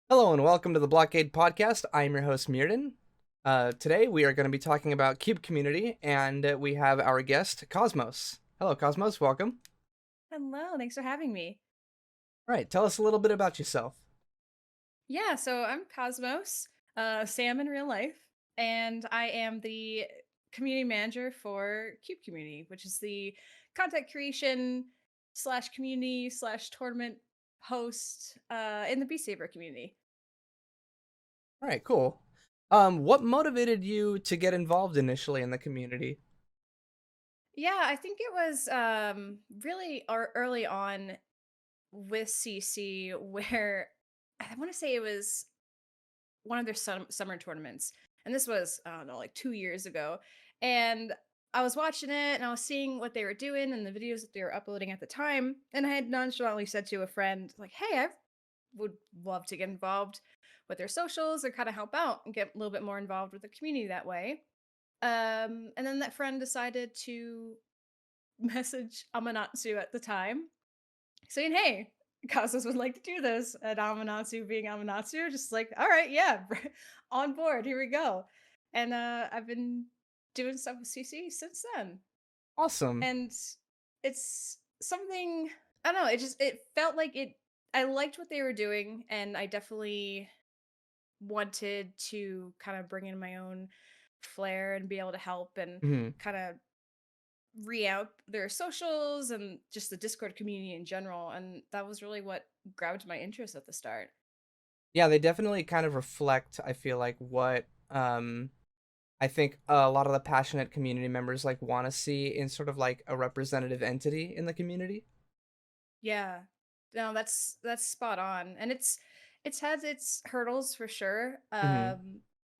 Hello and welcome to the Blockade podcast. I am your host Mirden. Today we are going to be talking about Cube Community, and we have our guest Kosmos. Hello, Kosmos. Welcome. Hello, thanks for having me. All right, tell us a little bit about yourself. Yeah, so I'm Cosmos, Sam in real life, and I am the community manager for Cube Community, which is the content creation slash community slash tournament host in the Beast Saber community. All right, cool. What motivated you to get involved initially in the community? Yeah, I think it was really early on with CC where I want to say it was one of their summer tournaments. And this was, I don't know, like 2 years ago. And I was watching it and I was seeing what they were doing and the videos that they were uploading at the time. And I had nonchalantly said to a friend, like, hey, I would love to get involved with their socials or kind of help out and get a little bit more involved with the community that way. And then that friend decided to message Amanatsu at the time saying, "Hey, Cosmos would like to do this." And Amanatsu being Amanatsu, just like, "All right, yeah, on board. Here we go." And I've been doing stuff with CC since then, Awesome. and it's something I don't know. It felt like it. I liked what they were doing, and I definitely wanted to kind of bring in my own flair and be able to help and hmm kind of re-out their socials and just the Discord community in general, and that was really what grabbed my interest at the start. Yeah, they definitely kind of reflect, I feel like, what I think a lot of the passionate community members like want to see in sort of like a representative entity in the community. Yeah. No, that's spot on. And it's had its hurdles for sure. hmm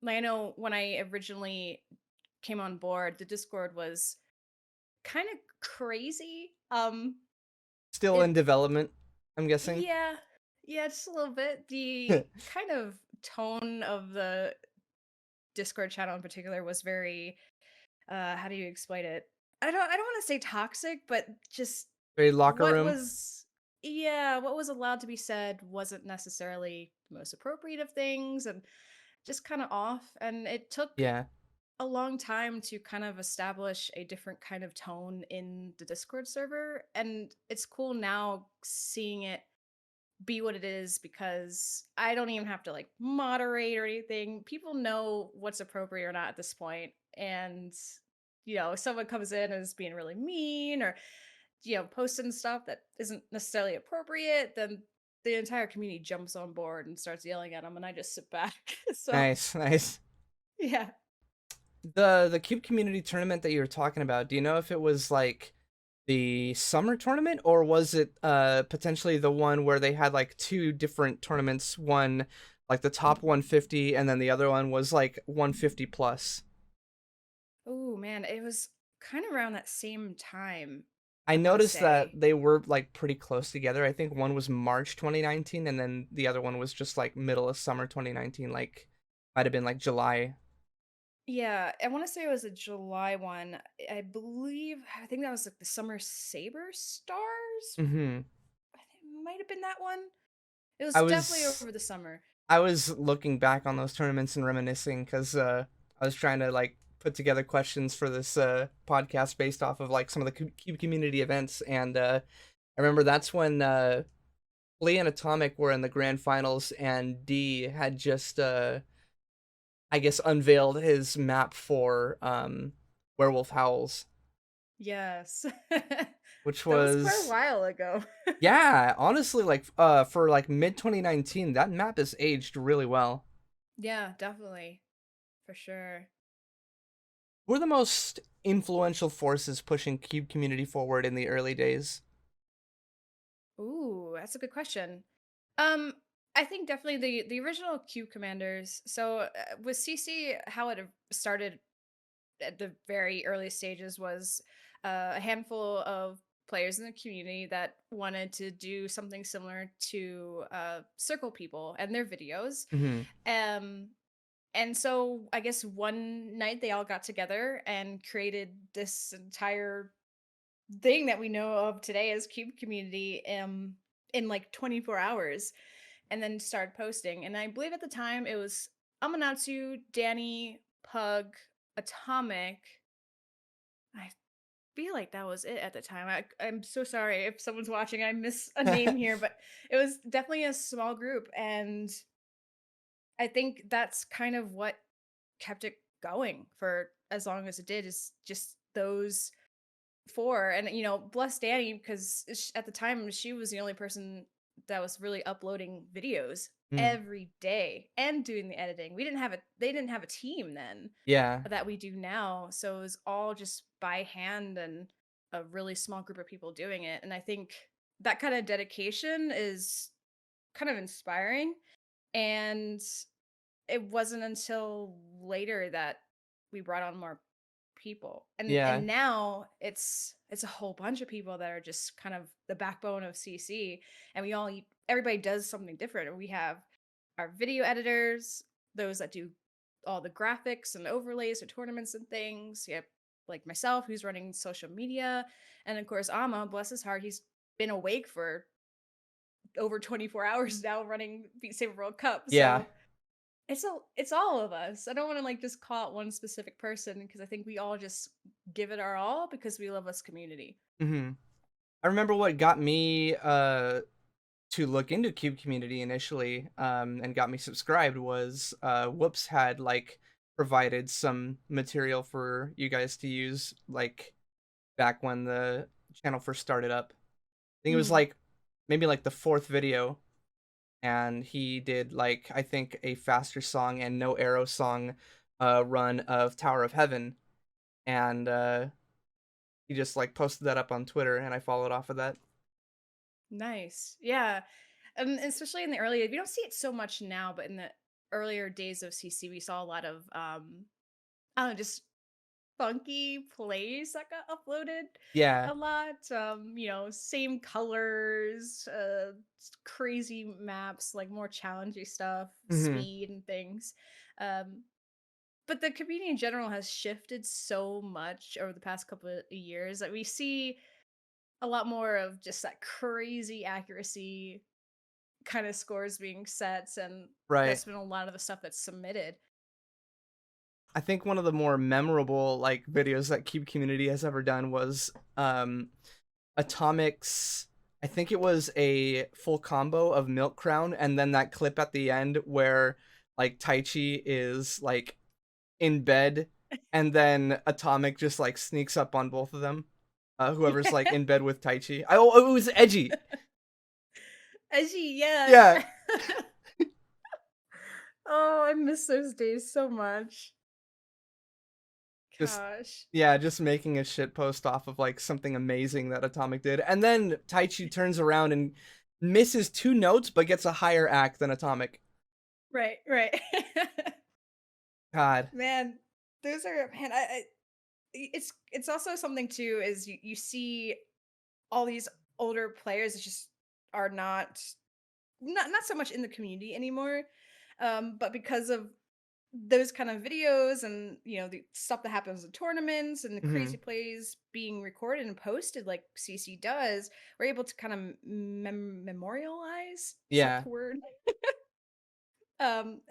Like I know when I originally came on board, the Discord was kind of crazy. Still in It development, I'm guessing. Yeah. Yeah, just a little bit. The kind of tone of the Discord channel in particular was very how do you explain it? I don't want to say toxic, but just Very locker what room. was yeah, what was allowed to be said wasn't necessarily the most appropriate of things and just kind of off, and it took Yeah. a long time to kind of establish a different kind of tone in the Discord server, and it's cool now seeing it be what it is because I don't even have to like moderate or anything. People know what's appropriate or not at this point. And, if someone comes in and is being really mean or, posting stuff that isn't necessarily appropriate, then the entire community jumps on board and starts yelling at them. And I just sit back. So, Nice, nice. yeah. The Cube Community Tournament that you were talking about, do you know if it was like the summer tournament or was it potentially the one where they had like two different tournaments, one like the top 150 and then the other one was like 150 plus? Oh, man. It was kind of around that same time, I I want to noticed that say. they were like pretty close together. I think one was March 2019 and then the other one was just like middle of summer 2019, like might have been like July. Yeah, I want to say it was a July one. I think that was like the Summer Saber Stars. Mhm. I think it might have been that one. It I was definitely was over the summer. I was looking back on those tournaments and reminiscing because I was trying to like put together questions for this podcast based off of like some of the Cube community events, and I remember that's when Lee and Atomic were in the grand finals, and D had just I guess unveiled his map for Werewolf Howls, Yes. which That was quite a was while ago. yeah, honestly like for like mid 2019, that map is aged really well. Yeah, definitely. For sure. Who were the most influential forces pushing Cube community forward in the early days? Ooh, that's a good question. Um, I think definitely the original Q commanders. So with CC, how it started at the very early stages was a handful of players in the community that wanted to do something similar to circle people and their videos. hmm Um, and so I guess one night they all got together and created this entire thing that we know of today as Cube Community in like 24 hours. and then started posting. And I believe at the time it was Amanatsu, Danny, Pug, Atomic. I feel like that was it at the time. I'm so sorry if someone's watching. I miss a name here, but it was definitely a small group, and I think that's kind of what kept it going for as long as it did. Is just those four, and bless Danny because at the time she was the only person that was really uploading videos Mm. every day and doing the editing. They didn't have a team then Yeah. that we do now. So it was all just by hand and a really small group of people doing it. And I think that kind of dedication is kind of inspiring. And it wasn't until later that we brought on more people. Yeah. And now it's a whole bunch of people that are just kind of the backbone of CC, and everybody does something different. We have our video editors, those that do all the graphics and overlays for tournaments and things. Yep, like myself, who's running social media, and of course Ama, bless his heart, he's been awake for over 24 hours now running Beat Saber World Cup. Yeah. So it's all of us. I don't want to like just call out one specific person because I think we all just give it our all because we love this community. Hmm. I remember what got me to look into Cube Community initially, and got me subscribed was Whoops had like provided some material for you guys to use like back when the channel first started up. I think it was Mm, like maybe like the fourth video, and he did like I think a faster song and no arrow song run of Tower of Heaven, and he just like posted that up on Twitter, and I followed off of that. nice. Yeah. And especially in the early, we don't see it so much now, but in the earlier days of CC, we saw a lot of I don't know, just funky plays that got uploaded Yeah. a lot. Same colors, crazy maps, like more challenging stuff, Hmm. speed and things. Um, but the community in general has shifted so much over the past couple of years that we see a lot more of just that crazy accuracy kind of scores being set, and Right. that's been a lot of the stuff that's submitted. I think one of the more memorable like videos that Cube Community has ever done was Atomic's. I think it was a full combo of Milk Crown, and then that clip at the end where like Taichi is like in bed, and then Atomic just like sneaks up on both of them. Whoever's like in bed with Taichi. Oh, it was edgy. Edgy, yeah. Yeah, Oh, I miss those days so much. just Gosh. yeah, just making a shit post off of like something amazing that Atomic did, and then Taichi turns around and misses two notes but gets a higher act than Atomic. Right, right. God. Man, those are man, it's also something too is you see all these older players that just are not so much in the community anymore. But because of those kind of videos and the stuff that happens in tournaments and the Hmm. crazy plays being recorded and posted like CC does, we're able to kind of memorialize. Is that Yeah. the word? And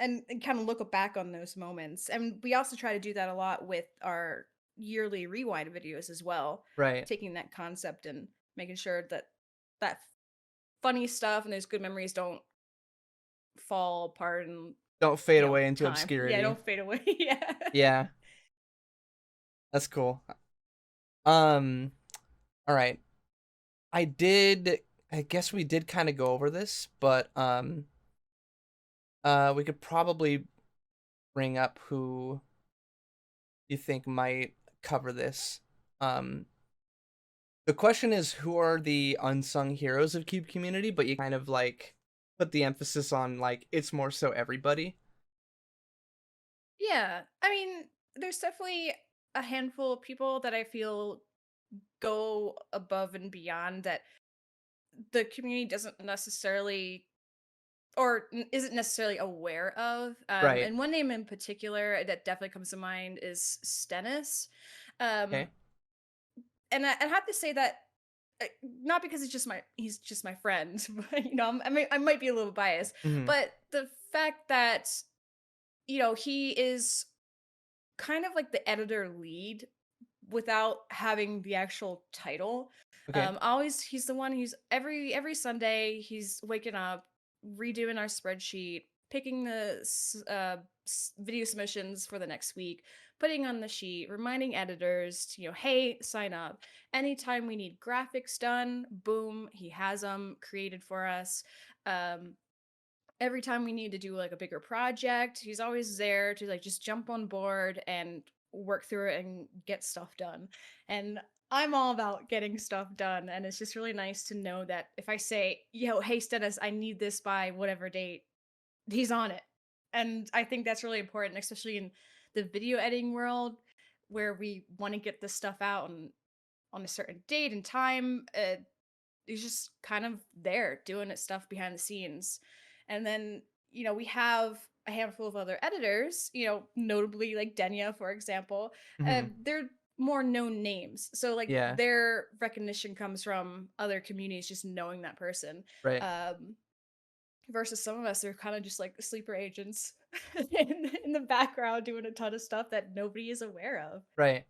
kind of look back on those moments. And we also try to do that a lot with our yearly rewind videos as well, Right. taking that concept and making sure that that funny stuff and those good memories don't fall apart in Don't fade you know away into time. Yeah, obscurity. don't fade away. Yeah. Yeah, that's cool. Um. All right. I did. I guess we did kind of go over this, but we could probably bring up who you think might cover this. Um, the question is, who are the unsung heroes of Cube Community? But you kind of like put the emphasis on like it's more so everybody. Yeah, I mean, there's definitely a handful of people that I feel go above and beyond that the community doesn't necessarily or isn't necessarily aware of. Right. And one name in particular that definitely comes to mind is Stennis. Um, Okay. and I have to say that not because he's just my friend, but I might be a little biased, Hmm. but the fact that he is kind of like the editor lead without having the actual title. Okay. Always he's the one who's every Sunday he's waking up, redoing our spreadsheet, picking the video submissions for the next week, putting on the sheet, reminding editors to, hey, sign up. Anytime we need graphics done, boom, he has them created for us. Um, every time we need to do like a bigger project, he's always there to like just jump on board and work through it and get stuff done. And I'm all about getting stuff done. And it's just really nice to know that if I say, hey, Stennis, I need this by whatever date, he's on it. And I think that's really important, especially in the video editing world where we want to get this stuff out on a certain date and time. He's just kind of there doing its stuff behind the scenes. And then, we have a handful of other editors, notably like Denya, for example. Hmm. They're more known names. So like Yeah. their recognition comes from other communities just knowing that person. Right. Um, versus some of us are kind of just like sleeper agents in the background doing a ton of stuff that nobody is aware of. Right.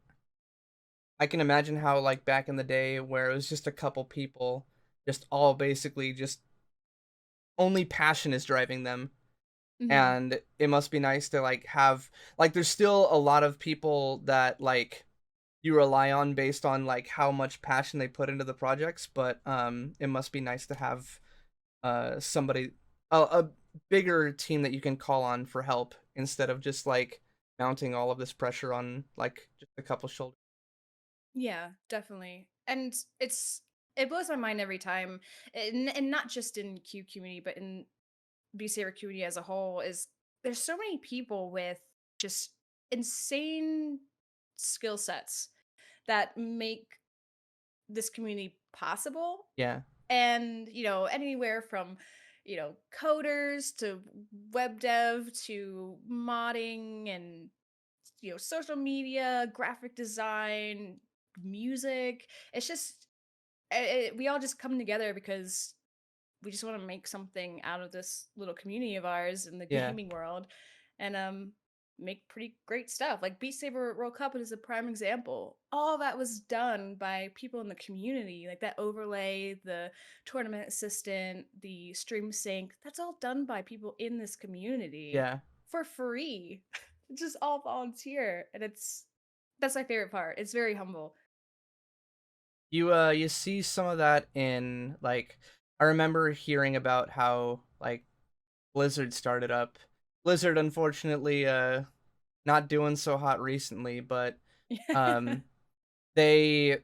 I can imagine how like back in the day where it was just a couple people, just all basically just only passion is driving them, Hmm. and it must be nice to like have like there's still a lot of people that like you rely on based on like how much passion they put into the projects, but it must be nice to have somebody a bigger team that you can call on for help instead of just like mounting all of this pressure on like just a couple shoulders. Yeah, definitely. And it blows my mind every time, and not just in Q community, but in B Saber community as a whole. Is there's so many people with just insane skill sets that make this community possible, Yeah. and anywhere from coders to web dev to modding and social media, graphic design, music. It's just we all just come together because we just want to make something out of this little community of ours in the Yeah. gaming world, and make pretty great stuff. Like Beat Saber World Cup is a prime example. All that was done by people in the community, like that overlay, the tournament assistant, the stream sync. That's all done by people in this community Yeah. for free. Just all volunteer, and that's my favorite part. It's very humble. You see some of that in like I remember hearing about how like Blizzard started up. Blizzard unfortunately not doing so hot recently, but um they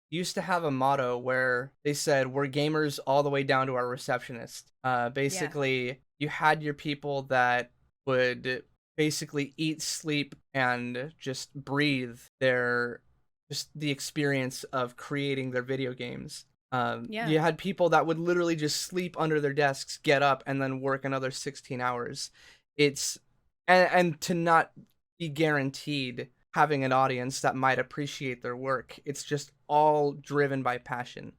used to have a motto where they said we're gamers all the way down to our receptionist. Yeah, Basically, you had your people that would basically eat, sleep, and just breathe their just the experience of creating their video games. yeah, You had people that would literally just sleep under their desks, get up, and then work another 16 hours. It's and to not be guaranteed having an audience that might appreciate their work. It's just all driven by passion.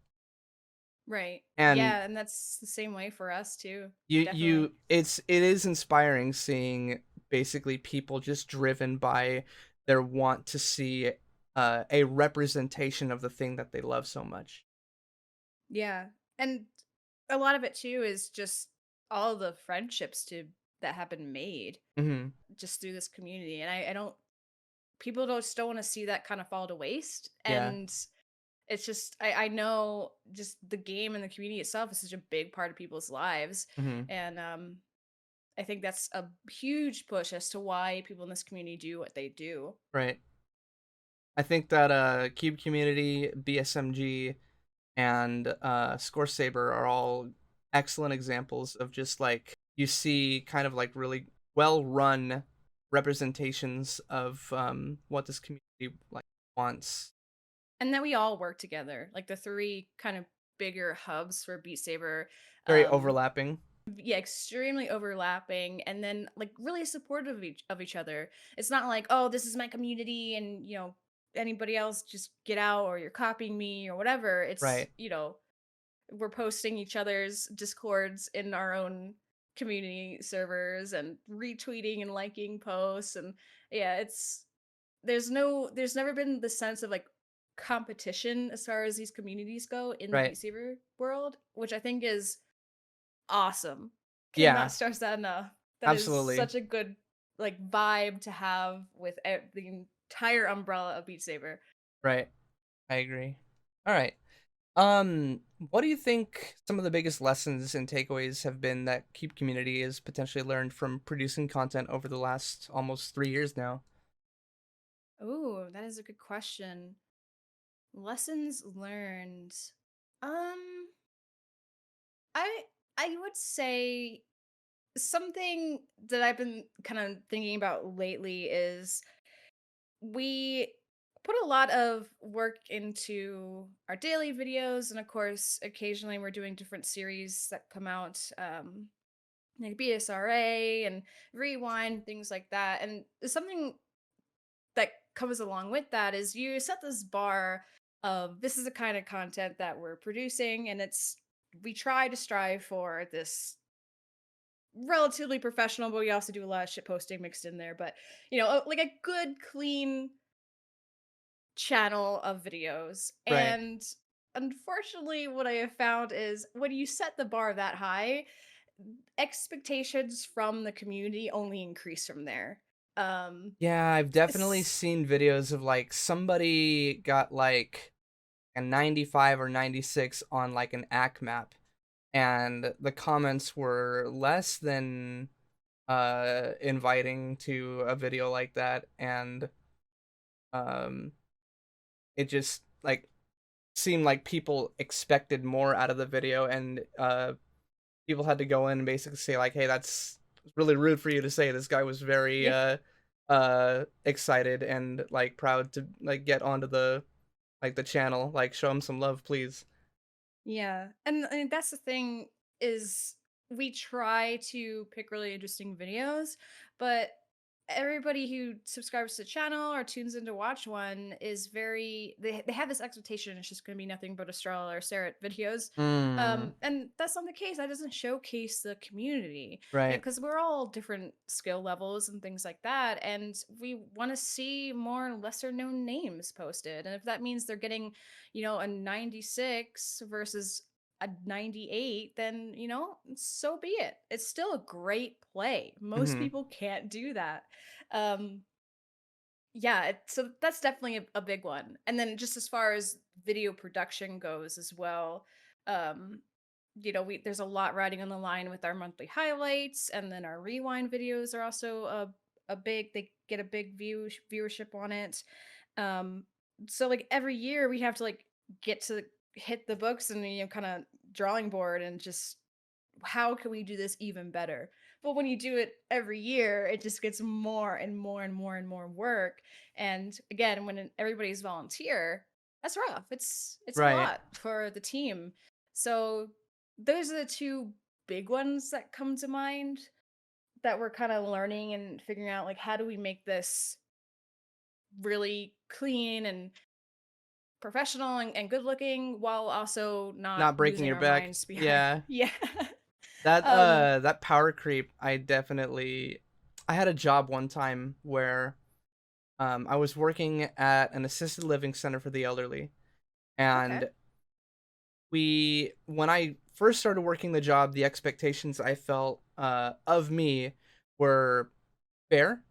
right. And Yeah, and that's the same way for us too. you Definitely. it is inspiring seeing basically people just driven by their want to see a representation of the thing that they love so much. Yeah. And a lot of it too is just all the friendships that have been made Mhm. just through this community. And I don't people don't still want to see that kind of fall to waste. Yeah. And it's just I know just the game and the community itself is such a big part of people's lives. Mhm. And I think that's a huge push as to why people in this community do what they do. Right. I think that Cube Community, BSMG, and Score Saber are all excellent examples of just like you see kind of like really well run representations of what this community like wants. And that we all work together. Like the three kind of bigger hubs for Beat Saber. Very Um, overlapping. yeah, extremely overlapping, and then like really supportive of each other. It's not like, oh, this is my community and anybody else just get out or you're copying me or whatever. It's, Right. we're posting each other's discords in our own community servers and retweeting and liking posts, and yeah, there's never been the sense of like competition as far as these communities go in the Right. Beat Saber world, which I think is awesome. Yeah. Cannot stress that enough. That is Absolutely. such a good like vibe to have with the entire umbrella of Beat Saber. Right. I agree. All right. What do you think some of the biggest lessons and takeaways have been that Keep Community has potentially learned from producing content over the last almost 3 years now? Oh, that is a good question. Lessons learned. Um, I I would say something that I've been kind of thinking about lately is we put a lot of work into our daily videos, and of course occasionally we're doing different series that come out, like BSRA and Rewind, things like that. And something that comes along with that is you set this bar of this is the kind of content that we're producing, and it's we try to strive for this relatively professional, but we also do a lot of shit posting mixed in there. But like a good, clean channel of videos. Right. And unfortunately, what I have found is when you set the bar that high, expectations from the community only increase from there. Um, Yeah, I've definitely it's, seen videos of like somebody got like a 95 or 96 on like an ACK map, and the comments were less than inviting to a video like that, and um it just like seemed like people expected more out of the video, and people had to go in and basically say like, hey, that's really rude for you to say. This guy was very yeah. excited and like proud to like get onto the channel, like show him some love, please. Yeah. And that's the thing is we try to pick really interesting videos, but everybody who subscribes to the channel or tunes in to watch one is they have this expectation it's just going to be nothing but Estrella or Sarah videos. Mm, And that's not the case. That doesn't showcase the community, right. because we're all different skill levels and things like that, and we want to see more lesser known names posted. And if that means they're getting a 96 versus a 98, then, so be it. It's still a great play. Most Mm-hmm. people can't do that. Um, yeah, so that's definitely a big one. And then just as far as video production goes as well, um, there's a lot riding on the line with our monthly highlights, and then our rewind videos are also they get a big viewership on it. Um, so like every year we have to like get to hit the books and kind of drawing board and just how can we do this even better? But when you do it every year, it just gets more and more and more and more work. And again, when everybody's volunteer, that's rough. It's a Right. lot for the team. So those are the two big ones that come to mind that we're kind of learning and figuring out like how do we make this really clean and professional and good looking while also not Not breaking losing your our back. minds behind. Yeah. Yeah. That um that power creep, I had a job one time where I was working at an assisted living center for the elderly, okay. and when I first started working the job, the expectations I felt of me were fair.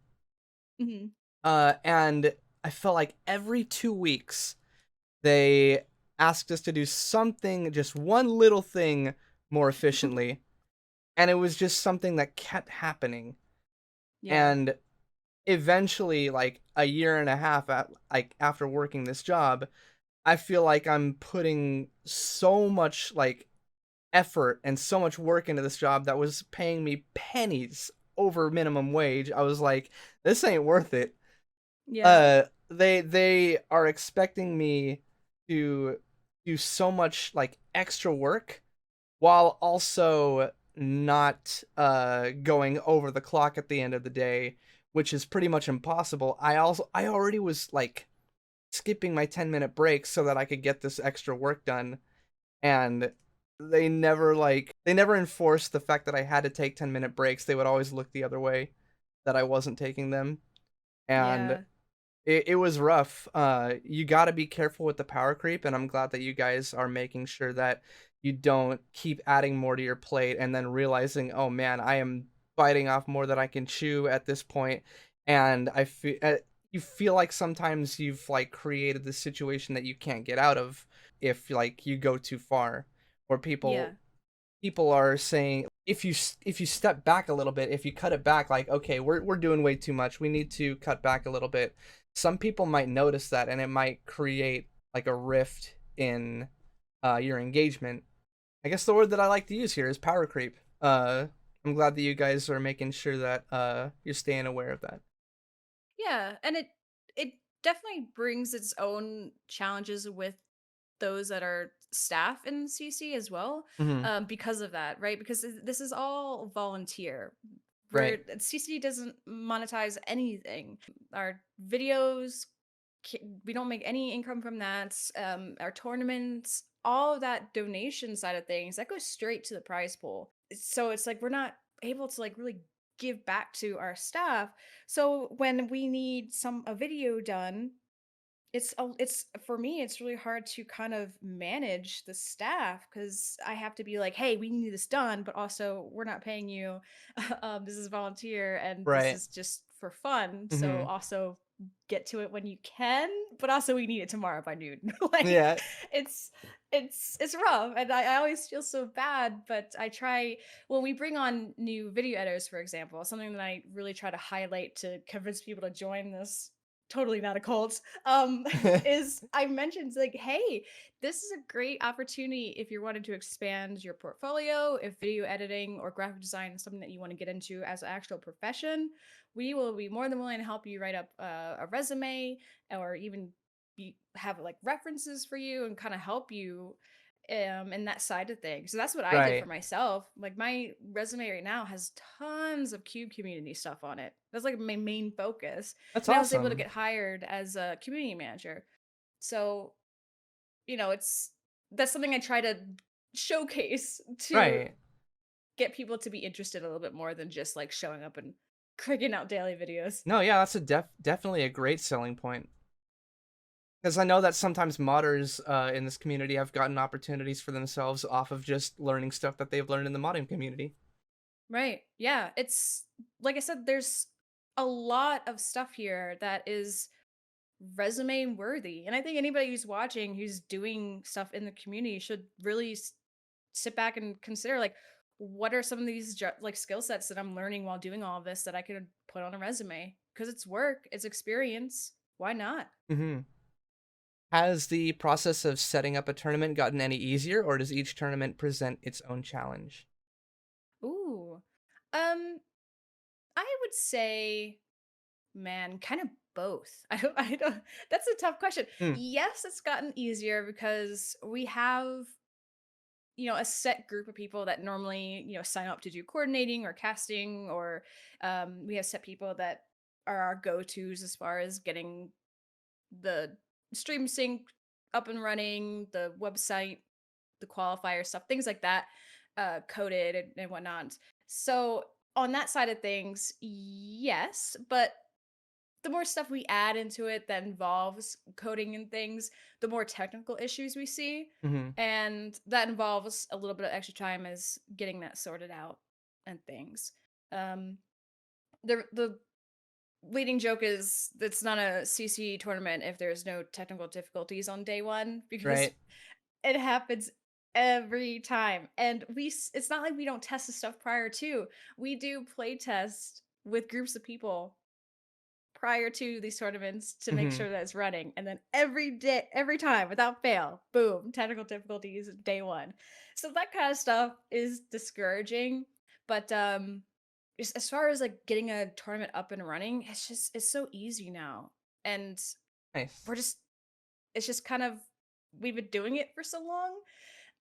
Mhm. And I felt like every 2 weeks they asked us to do something, just one little thing more efficiently, and it was just something that kept happening. Yeah. And eventually, like a year and a half like after working this job, I feel like I'm putting so much like effort and so much work into this job that was paying me pennies over minimum wage. I was like, this ain't worth it. Yeah. They are expecting me to do so much like extra work while also not going over the clock at the end of the day, which is pretty much impossible. I already was like skipping my 10-minute breaks so that I could get this extra work done. And they never enforced the fact that I had to take 10-minute breaks. They would always look the other way that I wasn't taking them. And Yeah. it was rough. You got to be careful with the power creep, and I'm glad that you guys are making sure that you don't keep adding more to your plate and then realizing, oh man, I am biting off more than I can chew at this point, and I feel you feel like sometimes you've like created this situation that you can't get out of if like you go too far, where Yeah. people are saying if you step back a little bit, if you cut it back, like okay, we're doing way too much, we need to cut back a little bit. Some people might notice that, and it might create like a rift in your engagement. I guess the word that I like to use here is power creep. I'm glad that you guys are making sure that you're staying aware of that. Yeah, and it definitely brings its own challenges with those that are staff in CC as well, Hmm. because of that, right? Because this is all volunteer. Right. CC doesn't monetize anything. Our videos, we don't make any income from that. Our tournaments, all of that donation side of things, that goes straight to the prize pool. So it's like we're not able to like really give back to our staff. So when we need a video done, it's for me, it's really hard to kind of manage the staff because I have to be like, "Hey, we need this done, but also we're not paying you. This is volunteer and this Right. is just for fun. So Hmm. also get to it when you can, but also we need it tomorrow by noon." Like Yeah. it's it's rough, and I always feel so bad, but I try when we bring on new video editors, for example, something that I really try to highlight to convince people to join this totally not a cult, is I mentioned like, hey, this is a great opportunity if you're wanting to expand your portfolio, if video editing or graphic design is something that you want to get into as an actual profession. We will be more than willing to help you write up a resume or even have like references for you and kind of help you in that side of things. So that's what I did for Right. myself. Like my resume right now has tons of Cube community stuff on it. That's like my main focus. That's And I was able to awesome. get hired as a community manager. So, it's that's something I try to showcase to Right. get people to be interested a little bit more than just like showing up and cranking out daily videos. No, yeah, that's a definitely a great selling point. Because I know that sometimes modders in this community have gotten opportunities for themselves off of just learning stuff that they've learned in the modding community. Right. Yeah. It's like I said, there's a lot of stuff here that is resume worthy. And I think anybody who's watching who's doing stuff in the community should really sit back and consider like what are some of these like skill sets that I'm learning while doing all of this that I could put on a resume because it's work, it's experience. Why not? Hmm. Has the process of setting up a tournament gotten any easier, or does each tournament present its own challenge? Ooh. Um I would say man, kind of both. I don't that's a tough question. Hmm. Yes, it's gotten easier because we have a set group of people that normally, sign up to do coordinating or casting, or we have set people that are our go-tos as far as getting the stream sync up and running, the website, the qualifier stuff, things like that, coded and whatnot. So on that side of things, yes, but the more stuff we add into it that involves coding and things, the more technical issues we see. Hmm. And that involves a little bit of extra time as getting that sorted out and things. Um, the leading joke is it's not a CC tournament if there's no technical difficulties on day one because Right. it happens every time. And it's not like we don't test the stuff prior to. We do play test with groups of people prior to these tournaments to make Hmm. sure that it's running. And then every day, every time, without fail, boom, technical difficulties day one. So that kind of stuff is discouraging. But as far as like getting a tournament up and running, it's so easy now. And Nice. we're just it's just kind of we've been doing it for so long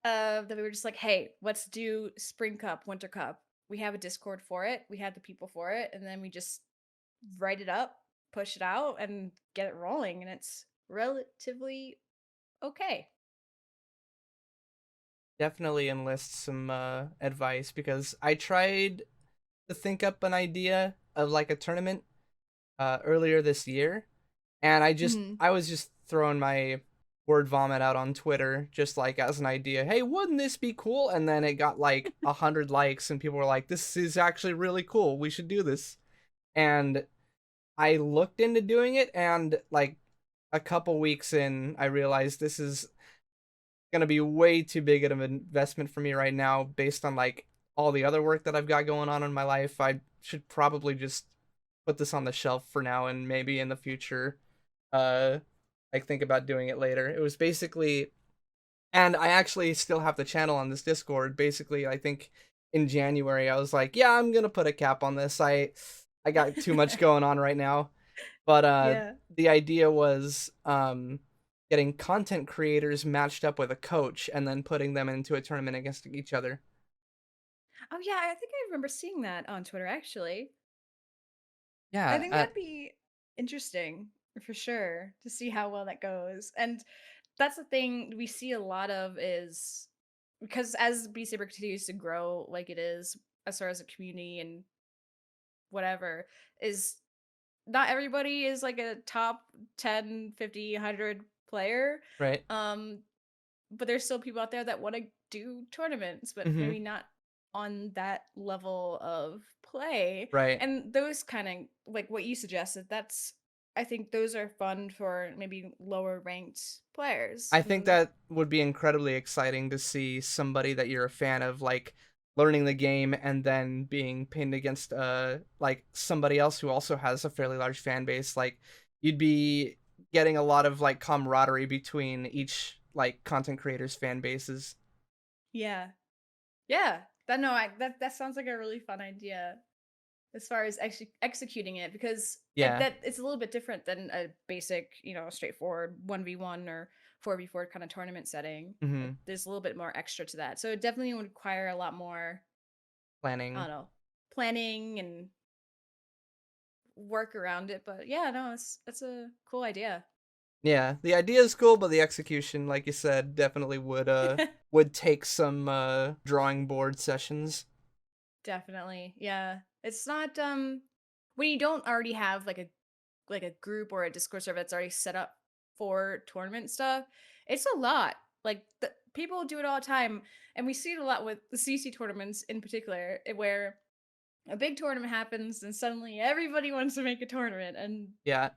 that we were just like, hey, let's do Spring Cup, Winter Cup. We have a Discord for it. We had the people for it, and then we just write it up, push it out, and get it rolling. And relatively okay. Definitely enlist some advice because I tried to think up an idea of like a tournament earlier this year, and Mhm. I was just throwing my word vomit out on Twitter just like as an idea. Hey, wouldn't this be cool? And then it got like 100 likes, and people were like, "This is actually really cool. We should do this." And I looked into doing it, and like a couple weeks in, I realized this is gonna be way too big of an investment for me right now, based on like all the other work that I've got going on in my life. I should probably just put this on the shelf for now, and maybe in the future uh like think about doing it later. It was basically, and I actually still have the channel on this Discord. Basically, I think in January I was like, yeah, I'm gonna put a cap on this. I got too much going on right now. But Yeah. the idea was getting content creators matched up with a coach and then putting them into a tournament against each other. Oh, yeah, I think I remember seeing that on Twitter, actually. I Yeah, think that'd be interesting for sure to see how well that goes. And that's the thing we see a lot of is because as Beat Saber continues to grow like it is as far as a community and whatever, is not everybody is like a top 10, 50, 100 player. right. Um, but there's still people out there that want to do tournaments, but Mm-hmm. maybe not on that level of play. Right. And those kind of like what you suggested, that's I think those are fun for maybe lower ranked players I think who that would be incredibly exciting to see somebody that you're a fan of like learning the game and then being pinned against like somebody else who also has a fairly large fan base. Like you'd be getting a lot of like camaraderie between each like content creators fan bases. yeah. Yeah. That no, that sounds like a really fun idea as far as executing it because Yeah. that it's a little bit different than a basic, straightforward 1v1 or 4v4 kind of tournament setting. Mhm. There's a little bit more extra to that. So it definitely would require a lot more, I Planning. don't know, planning and work around it. But yeah, no, it's a cool idea. Yeah, the idea is cool, but the execution, like you said, definitely would take some drawing board sessions. Definitely. Yeah. It's not when you don't already have like a group or a Discord server that's already set up for tournament stuff, it's a lot. Like people do it all the time, and we see it a lot with the CC tournaments in particular, where a big tournament happens and suddenly everybody wants to make a tournament, and Yeah.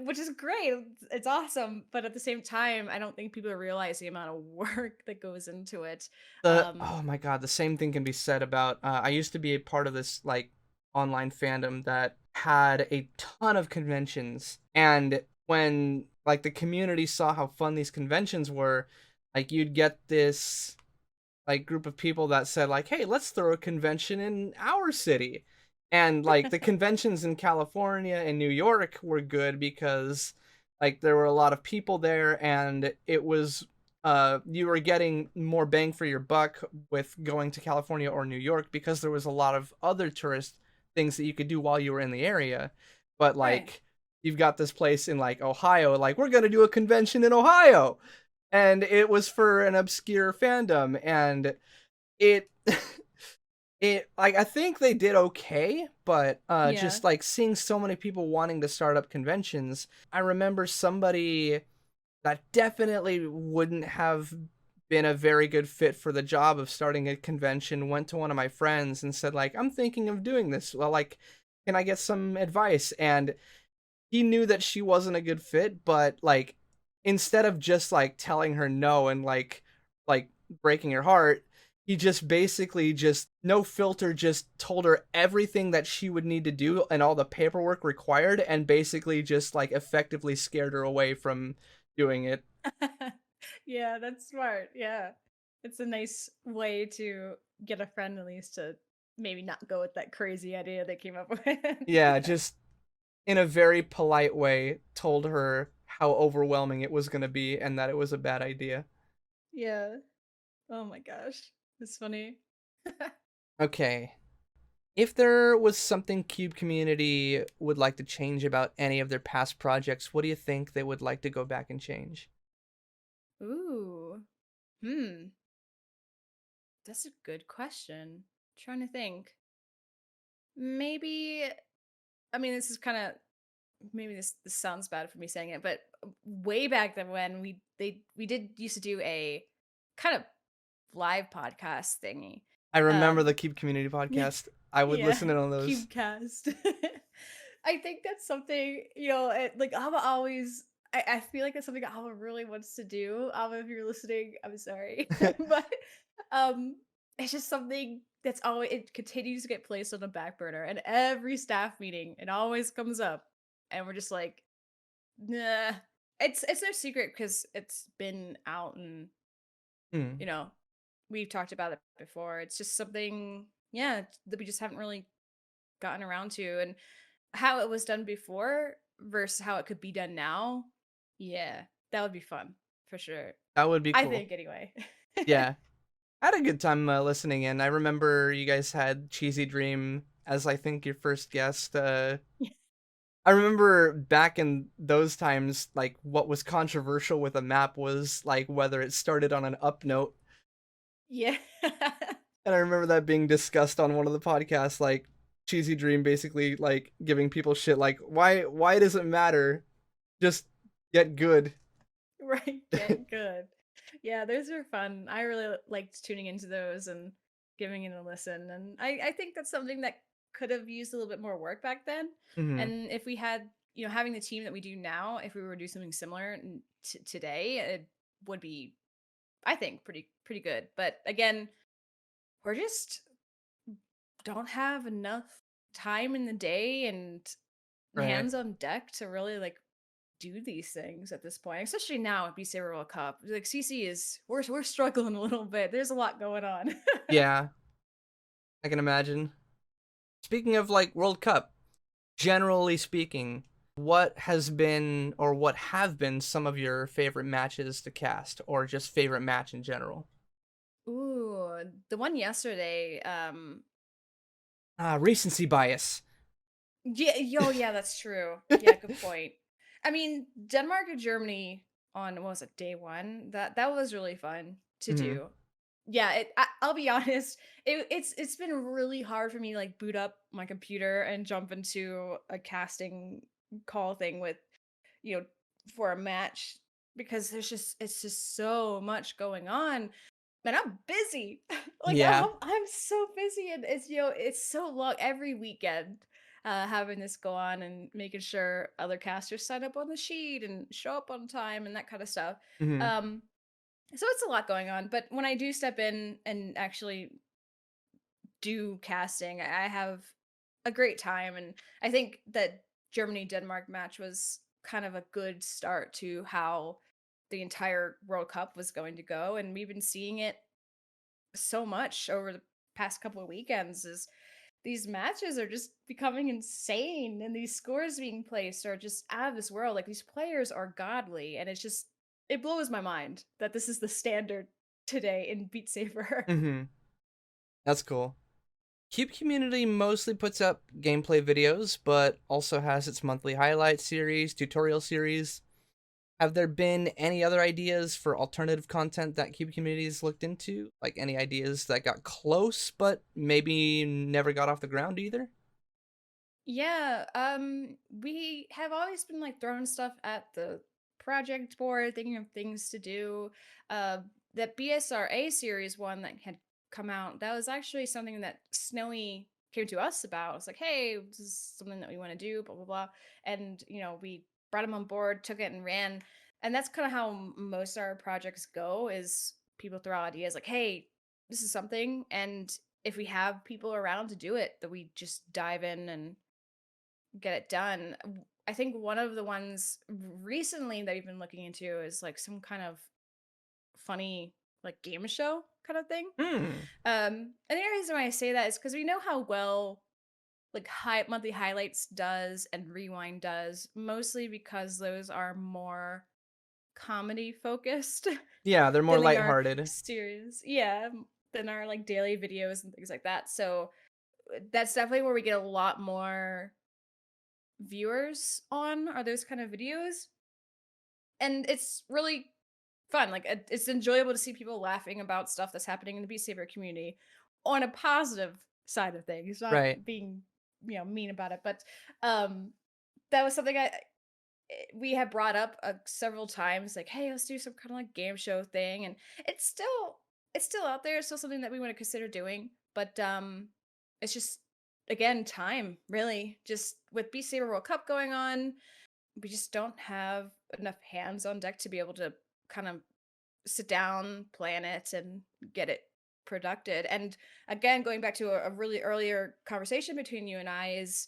which is great. It's awesome, but at the same time, I don't think people realize the amount of work that goes into it. The Um, Oh my god, the same thing can be said about I used to be a part of this like online fandom that had a ton of conventions, and when like the community saw how fun these conventions were, like you'd get this like group of people that said like, "Hey, let's throw a convention in our city." And like the conventions in California and New York were good because like there were a lot of people there, and it was you were getting more bang for your buck with going to California or New York because there was a lot of other tourist things that you could do while you were in the area. But right. like you've got this place in like Ohio, like we're going to do a convention in Ohio, and it was for an obscure fandom, and it it like I think they did okay, but Yeah. just like seeing so many people wanting to start up conventions, I remember somebody that definitely wouldn't have been a very good fit for the job of starting a convention went to one of my friends and said like, I'm thinking of doing this, well, like, can I get some advice? And he knew that she wasn't a good fit, but like instead of just like telling her no and like breaking her heart, he just basically just no filter just told her everything that she would need to do and all the paperwork required, and basically just like effectively scared her away from doing it. Yeah, that's smart. Yeah. It's a nice way to get a friend at least to maybe not go with that crazy idea they came up with. Yeah, just in a very polite way told her how overwhelming it was going to be and that it was a bad idea. Yeah. Oh my gosh. It's funny. Okay. If there was something Cube Community would like to change about any of their past projects, what do you think they would like to go back and change? Ooh. Hmm. That's a good question. Trying to think. Maybe I mean this is kind of maybe this sounds bad for me saying it, but way back then when we did used to do a kind of live podcast thingy. I remember the Um Cube Community podcast. I would yeah, listen in on those. Cubecast. I think that's something, like Alba always I feel like that's something Alba really wants to do. Alba, if you're listening, I'm sorry. But um it's just something that's always it continues to get placed on the back burner. And every staff meeting, it always comes up. And we're just like, nah. It's no secret because it's been out and Hmm. you know, we've talked about it before. It's just something, yeah, that we just haven't really gotten around to. And how it was done before versus how it could be done now, yeah, that would be fun for sure. That would be I cool. think anyway. Yeah. I had a good time listening in. I remember you guys had Cheesy Dream as I think your first guest. I remember back in those times, like what was controversial with a map was like whether it started on an up note. Yeah. And I remember that being discussed on one of the podcasts, like Cheesy Dream basically like giving people shit like why does it matter? Just get good. Right, get good. Yeah, those are fun. I really liked tuning into those and giving it a listen. And I think that's something that could have used a little bit more work back then. Hmm. And if we had, having the team that we do now, if we were to do something similar today, it would be, I think, pretty good. But again, we're just don't have enough time in the day and Right. hands on deck to really like do these things at this point, especially now at BC World Cup. Like CC is we're struggling a little bit. There's a lot going on. Yeah, I can imagine. Speaking of like World Cup, generally speaking, what has been or what have been some of your favorite matches to cast or just favorite match in general? Ooh, the one yesterday. Recency bias. Yeah, yo, yeah, that's true. Yeah, good point. I mean, Denmark and Germany on what was it, day one? That was really fun to Hmm. do. Yeah, I'll be honest. It's been really hard for me to like boot up my computer and jump into a casting call thing with you know for a match because it's just so much going on. Man, I'm busy. Like Yeah. I'm so busy, and it's it's so long every weekend. Having this go on and making sure other casters sign up on the sheet and show up on time and that kind of stuff. Hmm. Um, so it's a lot going on. But when I do step in and actually do casting, I have a great time. And I think that Germany Denmark match was kind of a good start to how the entire World Cup was going to go. And we've been seeing it so much over the past couple of weekends is these matches are just becoming insane and these scores being placed are just out of this world. Like these players are godly and it blows my mind that this is the standard today in Beat Saber. Hmm. That's cool. Cube Community mostly puts up gameplay videos, but also has its monthly highlight series, tutorial series. Have there been any other ideas for alternative content that Cube Community has looked into? Like any ideas that got close but maybe never got off the ground either? Yeah, we have always been like throwing stuff at the project board, thinking of things to do. Uh, that BSRA series one that had come out, that was actually something that Snowy came to us about. It's like, hey, this is something that we want to do, blah blah blah, and we brought him on board, took it and ran, and that's kind of how most of our projects go. Is people throw out ideas like, hey, this is something, and if we have people around to do it, that we just dive in and get it done. I think one of the ones recently that we've been looking into is like some kind of funny like game show kind of thing. Hmm. And the reason why I say that is because we know how well like high monthly highlights does and rewind does, mostly because those are more comedy focused Yeah, they're more than they are lighthearted. serious. Yeah, than our like daily videos and things like that. So that's definitely where we get a lot more viewers on, are those kind of videos. And it's really fun. Like it's enjoyable to see people laughing about stuff that's happening in the Beat Saber community on a positive side of things, not Right. being, mean about it. But um that was something we had brought up several times, like, hey, let's do some kind of like game show thing. And it's still it's still out there. It's still something that we want to consider doing. But it's just, again, time, really. Just with Beat Saber World Cup going on, we just don't have enough hands on deck to be able to kind of sit down, plan it, and get it produced. And again, going back to a really earlier conversation between you and I, is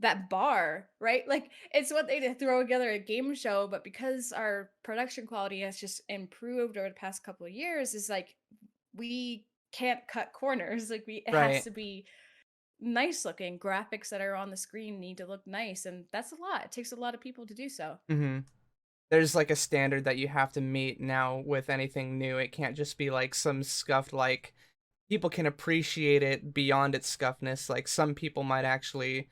that bar, right? Like, it's one thing to throw together a game show, but because our production quality has just improved over the past couple of years, is like we can't cut corners. Like, it has Right. to be nice looking. Graphics that are on the screen need to look nice, and that's a lot. It takes a lot of people to do so. Mhm. There's like a standard that you have to meet now with anything new. It can't just be like some scuffed, like people can appreciate it beyond its scuffness. Like some people might actually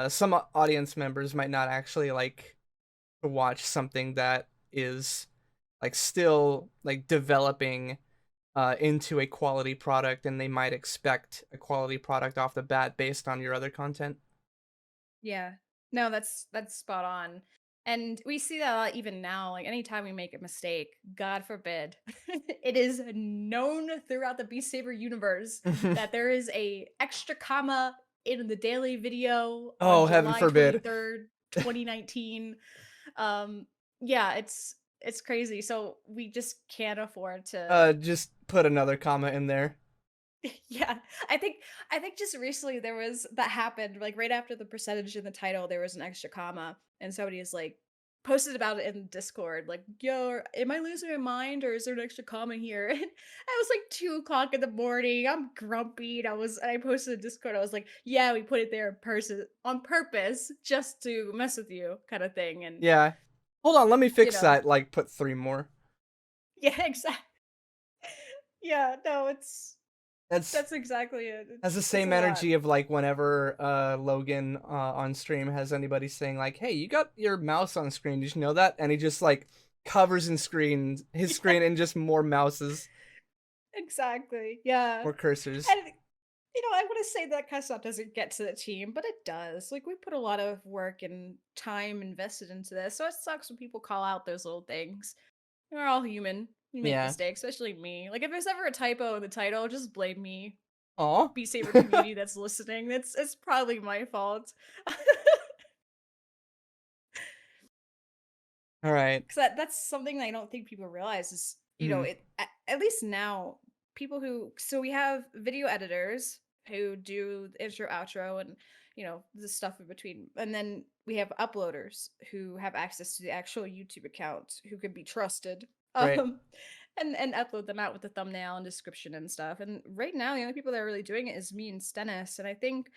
some audience members might not actually like to watch something that is like still like developing into a quality product, and they might expect a quality product off the bat based on your other content. Yeah. No, that's spot on. And we see that a lot even now. Like, anytime we make a mistake, God forbid, it is known throughout the Beast Saber universe that there is a extra comma in the daily video on Oh, heaven July forbid. 23rd, 2019. Um, yeah, it's crazy. So we just can't afford to. Just put another comma in there. Yeah, I think just recently there was that happened, like, right after the percentage in the title, there was an extra comma, and somebody is like posted about it in Discord, like, "Yo, am I losing my mind, or is there an extra comma here?" And I was like 2 o'clock in the morning. I'm grumpy. And I posted in Discord. I was like, "Yeah, we put it there in person on purpose just to mess with you," kind of thing. And Yeah. Hold on, let me you fix know, that. Like, put three more. yeah, exactly. Yeah, no, That's that's exactly it. has the It's a same lot. energy of like whenever Logan on stream has anybody saying like, "Hey, you got your mouse on screen. Did you know that?" And he just like covers his Yeah. screen and just more mouses, Exactly. Yeah. more cursors. And I want to say that kind of stuff doesn't get to the team, but it does. Like, we put a lot of work and time invested into this. So it sucks when people call out those little things. We're all human. We make Yeah. mistakes, especially me. Like, if there's ever a typo in the title, just blame me. Aw. Be Saber community that's listening. It's probably my fault. All right. Because that's something that I don't think people realize is, Mhm. at least now, people who, so we have video editors who do the intro, outro, and, the stuff in between. And then we have uploaders who have access to the actual YouTube account, who can be trusted. Right. Um, and upload them out with the thumbnail and description and stuff. And right now, the only people that are really doing it is me and Stennis. And I think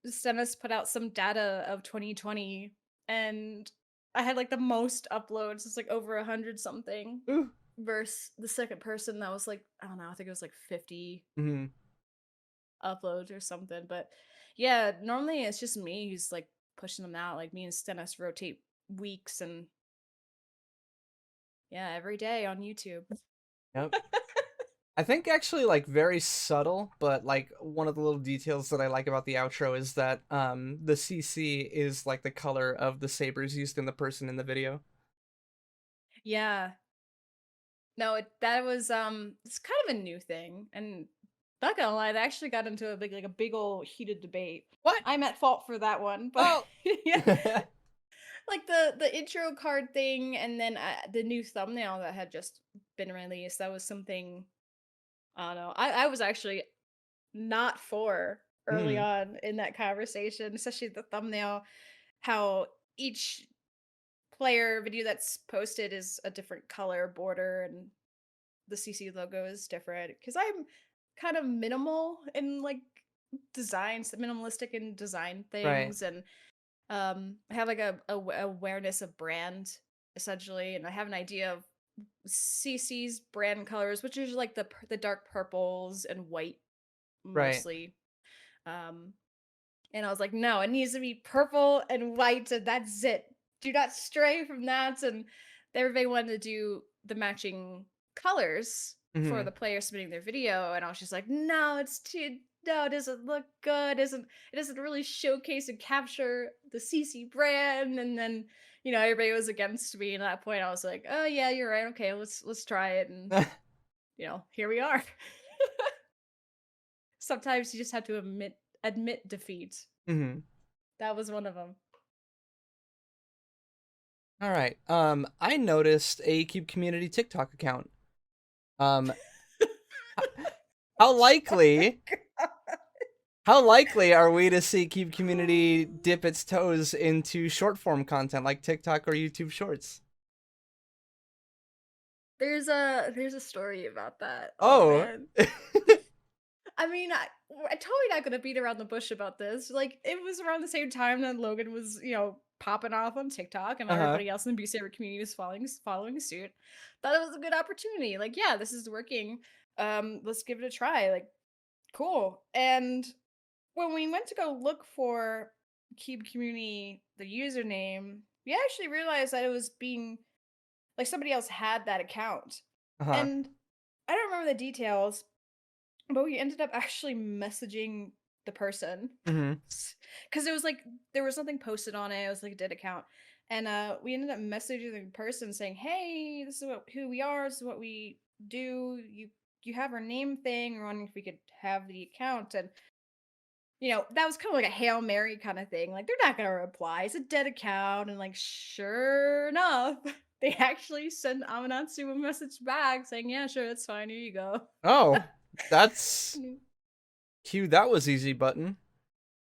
Stennis put out some data of 2020, and I had like the most uploads. It's like over 100 something, Ooh. versus the second person that was like, I don't know, I think it was like 50 Mhm. uploads or something. But yeah, normally it's just me who's like pushing them out. Like, me and Stennis rotate weeks, and yeah, every day on YouTube. Yep. I think actually like very subtle, but like one of the little details that I like about the outro is that the CC is like the color of the sabers used in the person in the video. Yeah. No, that was it's kind of a new thing. And not gonna lie, that actually got into a big old heated debate. What? I'm at fault for that one, but Oh. yeah, like the intro card thing, and then the new thumbnail that had just been released. That was something, I don't know. I was actually not for early Mhm. on in that conversation, especially the thumbnail. How each player video that's posted is a different color border, and the CC logo is different, because I'm kind of minimal in like designs, minimalistic in design Right. things. And I have like awareness of brand, essentially, and I have an idea of CC's brand colors, which is like the dark purples and white Right. mostly. Um, and I was like, no, it needs to be purple and white, and that's it. Do not stray from that. And everybody wanted to do the matching colors for Hmm. the player submitting their video, and I was just like, no, it's too no, it doesn't look good. It doesn't really showcase and capture the CC brand. And then, everybody was against me. And at that point I was like, oh yeah, you're right. Okay, let's try it. And here we are. Sometimes you just have to admit defeat. Hmm. That was one of them. All right. I noticed a Cube Community TikTok account. Um, how likely how likely are we to see Cube Community dip its toes into short form content like TikTok or YouTube Shorts? There's a story about that. Oh Oh. man. I mean, I'm totally not gonna beat around the bush about this. Like, it was around the same time that Logan was, popping off on TikTok, and Uh-huh. everybody else in the B Saber community was following suit. Thought it was a good opportunity. Like, yeah, this is working. Let's give it a try. Like, cool. And when we went to go look for Cube Community, the username, we actually realized that it was being like somebody else had that account. Uh-huh. And I don't remember the details, but we ended up actually messaging the person Mhm. because it was like there was something posted on it. It was like a dead account, and we ended up messaging the person saying, "Hey, this is who we are. This is what we do. You have our name thing. We're wondering if we could have the account." And that was kind of like a Hail Mary kind of thing. Like, they're not gonna reply. It's a dead account. And like, sure enough, they actually sent Amanatsu a message back saying, yeah, sure, that's fine. Here you go. Oh, that's cute. That was easy button.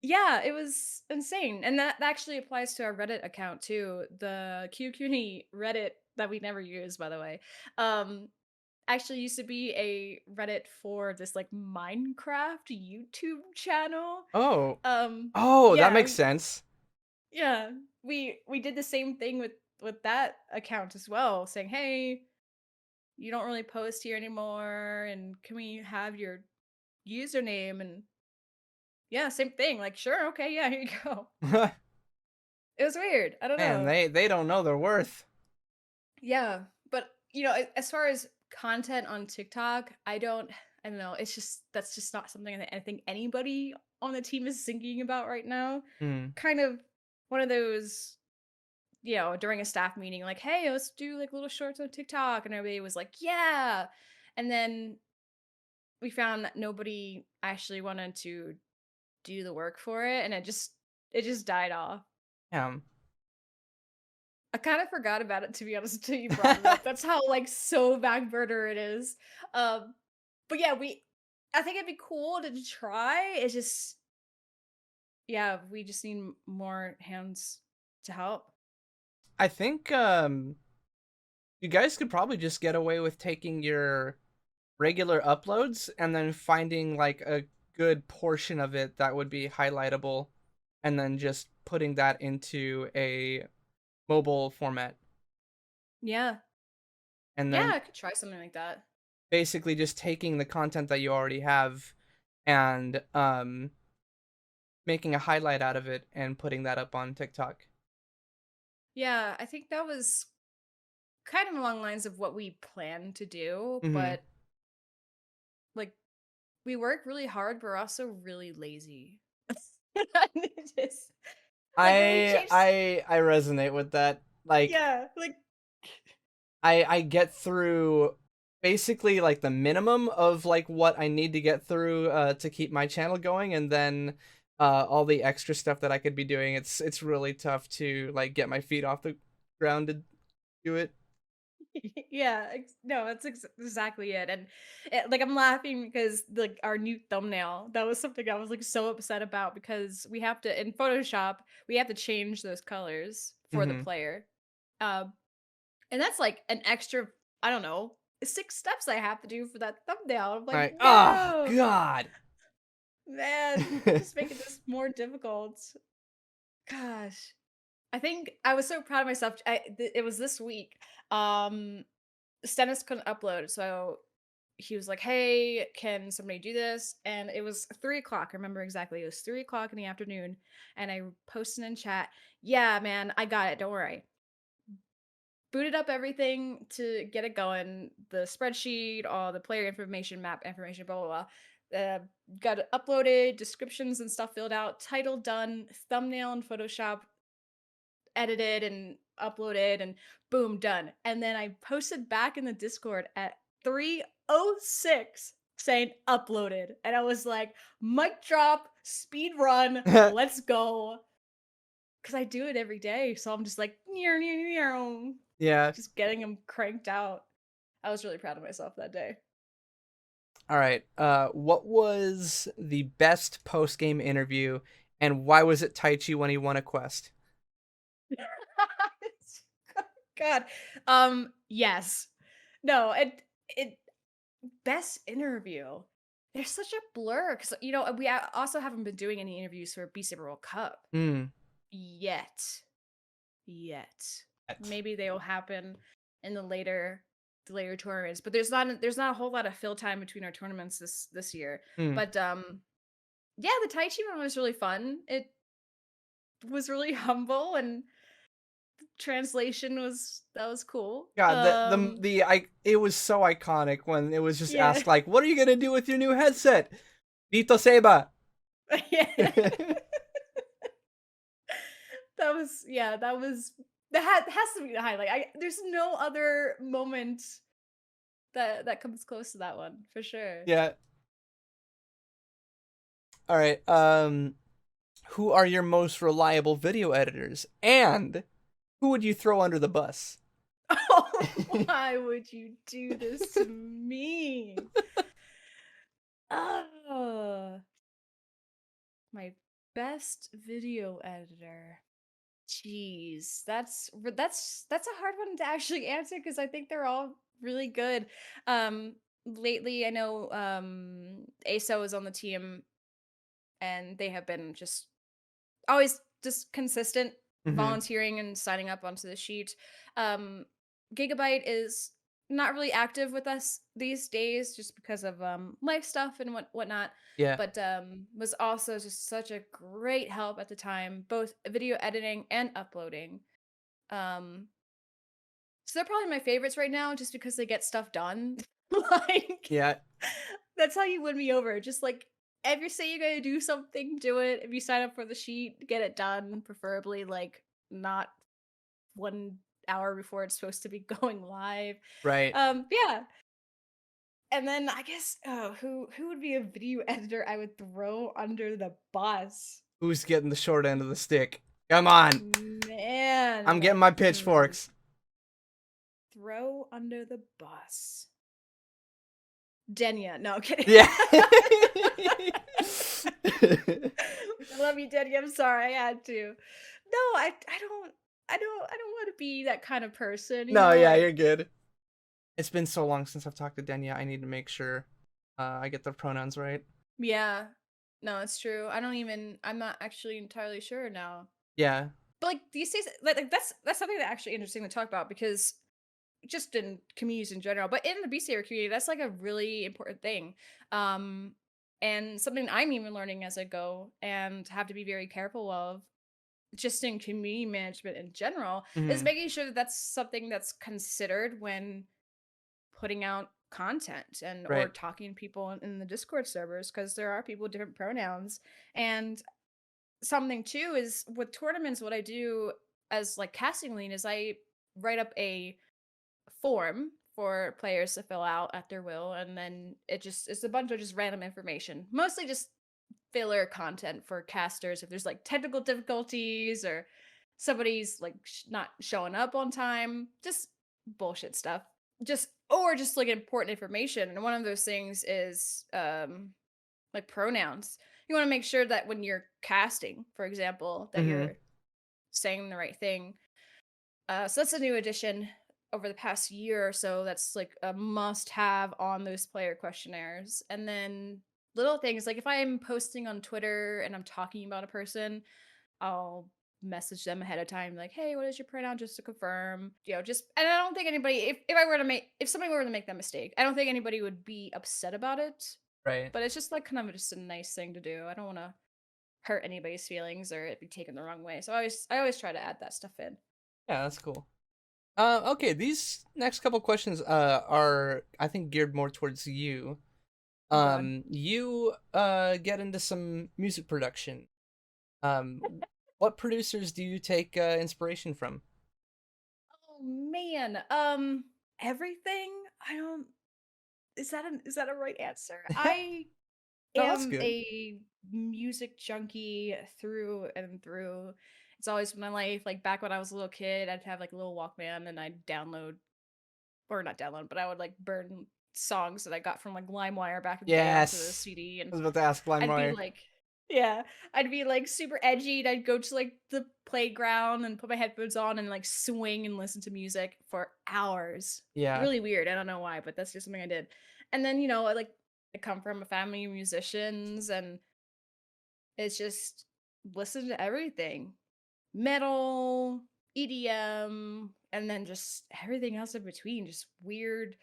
Yeah, it was insane. And that actually applies to our Reddit account too. The QQNE Reddit that we never use, by the way. Actually used to be a Reddit for this like Minecraft YouTube channel. Oh. Oh, that Yeah, makes sense. yeah, we did the same thing with that account as well, saying, "Hey, you don't really post here anymore, and can we have your username?" And yeah, same thing. Like, sure, okay, yeah, here you go. It was weird. I don't Man, know. they don't know their worth. Yeah, but as far as content on TikTok, I don't know. It's just that's just not something that I think anybody on the team is thinking about right now. Hmm. Kind of one of those during a staff meeting, like, hey, let's do like little shorts on TikTok. And everybody was like, yeah. And then we found that nobody actually wanted to do the work for it. And it just died off. Yeah. I kind of forgot about it, to be honest, until you brought it up. That's how like so back burner it is. Um, but yeah, I think it'd be cool to try. It's just, yeah, we just need more hands to help. I think you guys could probably just get away with taking your regular uploads and then finding like a good portion of it that would be highlightable and then just putting that into a mobile format Yeah. and Yeah, then I could try something like that. basically just taking the content that you already have and making a highlight out of it and putting that up on TikTok. Yeah, I think that was kind of along the lines of what we planned to do, Mhm. but like we work really hard, but we're also really lazy. It just, like when we changed, I resonate with that. Like yeah, like I get through basically like the minimum of like what I need to get through to keep my channel going, and then all the extra stuff that I could be doing. It's really tough to like get my feet off the ground to do it. yeah, no, that's exactly it. And like I'm laughing because like our new thumbnail, that was something I was like so upset about because we have to in Photoshop, we have to change those colors for the Hmm. player. Um And that's like an extra, I don't know, 6 steps I have to do for that thumbnail. I'm like, Like, oh no, God. man, just making this more difficult. Gosh. I think I was so proud of myself. It was this week. Stennis couldn't upload, so he was like, "Hey, can somebody do this?" And it was 3 o'clock. I remember exactly. It was 3 o'clock in the afternoon, and I posted in chat, "Yeah, man, I got it. Don't worry." Booted up everything to get it going. The spreadsheet, all the player information, map information, blah blah blah. Got it uploaded, descriptions and stuff filled out, title done, thumbnail in Photoshop edited and uploaded, and boom, done. And then I posted back in the Discord at 3:06 saying uploaded. And I was like, mic drop, speed run, let's go. Cause I do it every day. So I'm just like, Yeah. just getting them cranked out. I was really proud of myself that day. All right. What was the best post game interview, and why was it Taichi when he won a quest? God. Yes. No, it best interview. They're such a blur because we also haven't been doing any interviews for Beast Saber World Cup Hmm. yet. Maybe they will happen in the later tournaments, but there's not a whole lot of fill time between our tournaments this year. Hmm. But yeah, the Taichi one was really fun. It was really humble, and translation was cool. God, it was so iconic when it was just Yeah. asked like, "What are you gonna do with your new headset?" Vito Seba. Yeah. That has to be the highlight. There's no other moment that comes close to that one for sure. Yeah. All right. Who are your most reliable video editors, and who would you throw under the bus? Oh, why would you do this to me? Oh, my best video editor. Jeez, that's a hard one to actually answer because I think they're all really good. Um, Lately, I know ASO is on the team, and they have been just always just consistent Mm-hmm. volunteering and signing up onto the sheet. Um, Gigabyte is not really active with us these days just because of life stuff and whatnot. Yeah. But was also just such a great help at the time, both video editing and uploading. Um, so they're probably my favorites right now, just because they get stuff done. Like Yeah. that's how you win me over. Just like if you say you're gonna do something, do it. If you sign up for the sheet, get it done. Preferably like not 1 hour before it's supposed to be going live. Right. Yeah. And then I guess who would be a video editor I would throw under the bus? Who's getting the short end of the stick? Come on. I'm getting Man. my pitchforks. Throw under the bus. Denya. No, kidding. Yeah. I love you, Denya. I'm sorry, I had to. No, I don't want to be that kind of person, No, yeah, like you're good. It's been so long since I've talked to Denya. I need to make sure I get the pronouns right. yeah. No, it's true. I'm not actually entirely sure now. Yeah. But like these days, like that's something that actually interesting to talk about because just in communities in general, but in the BCR community, that's like a really important thing. Um, and something I'm even learning as I go and have to be very careful of just in community management in general is Mm-hmm. making sure that that's something that's considered when putting out content and or Right. talking to people in the Discord servers because there are people with different pronouns. And something too is with tournaments, what I do as like casting lead is I write up a form for players to fill out at their will, and then it's a bunch of just random information, mostly just filler content for casters if there's like technical difficulties or somebody's like not showing up on time, just bullshit stuff, just like important information. And one of those things is like pronouns. You want to make sure that when you're casting, for example, that Mm-hmm. you're saying the right thing. So that's a new addition over the past year or so. That's like a must have on those player questionnaires. And then little things like if I'm posting on Twitter and I'm talking about a person, I'll message them ahead of time, like, "Hey, what is your pronoun?" Just to confirm, just and I don't think anybody, if somebody were to make that mistake, I don't think anybody would be upset about it. Right. But it's just like kind of just a nice thing to do. I don't want to hurt anybody's feelings or it be taken the wrong way. So I always try to add that stuff in. Yeah, that's cool. Okay, these next couple questions are I think geared more towards you. Oh God. You get into some music production. What producers do you take inspiration from? Oh man. Everything. I don't. Is that a right answer? I No, that's am good. a music junkie through and through. It's always been my life. Like back when I was a little kid, I'd have like a little Walkman and I'd download, or not download, but I would like burn songs that I got from like LimeWire back in the day onto the Yes. CD, I and was about to ask I'd be LimeWire. like, yeah, I'd be like super edgy, and I'd go to like the playground and put my headphones on and like swing and listen to music for hours. Yeah. Really weird. I don't know why, but that's just something I did. And then, I come from a family of musicians, and it's just listen to everything, metal, EDM, and then just everything else in between, just weird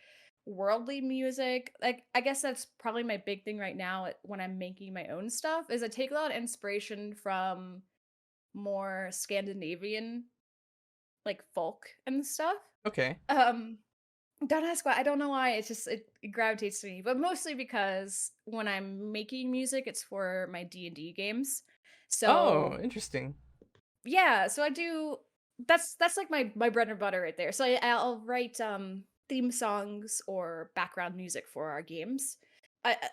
worldly music. Like I guess that's probably my big thing right now when I'm making my own stuff is I take a lot of inspiration from more Scandinavian like folk and stuff. Okay. Um don't ask why. I don't know why. It's just it gravitates to me, but mostly because when I'm making music, it's for my D&D games. Oh, So interesting. yeah, so I do that's like my bread and butter right there. So I'll write theme songs or background music for our games.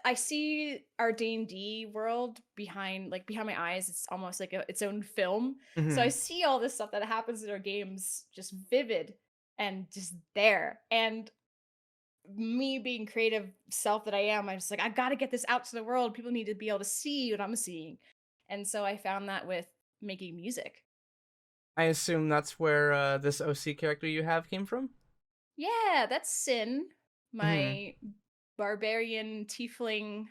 I see our D&D world behind my eyes. It's almost like its own film. So I Hmm. see all this stuff that happens in our games just vivid and just there. And me being creative self that I am, I'm just like I got to get this out to the world. People need to be able to see what I'm seeing. And so I found that with making music. I assume that's where this OC character you have came from? Yeah, that's Sin, Hmm. my barbarian tiefling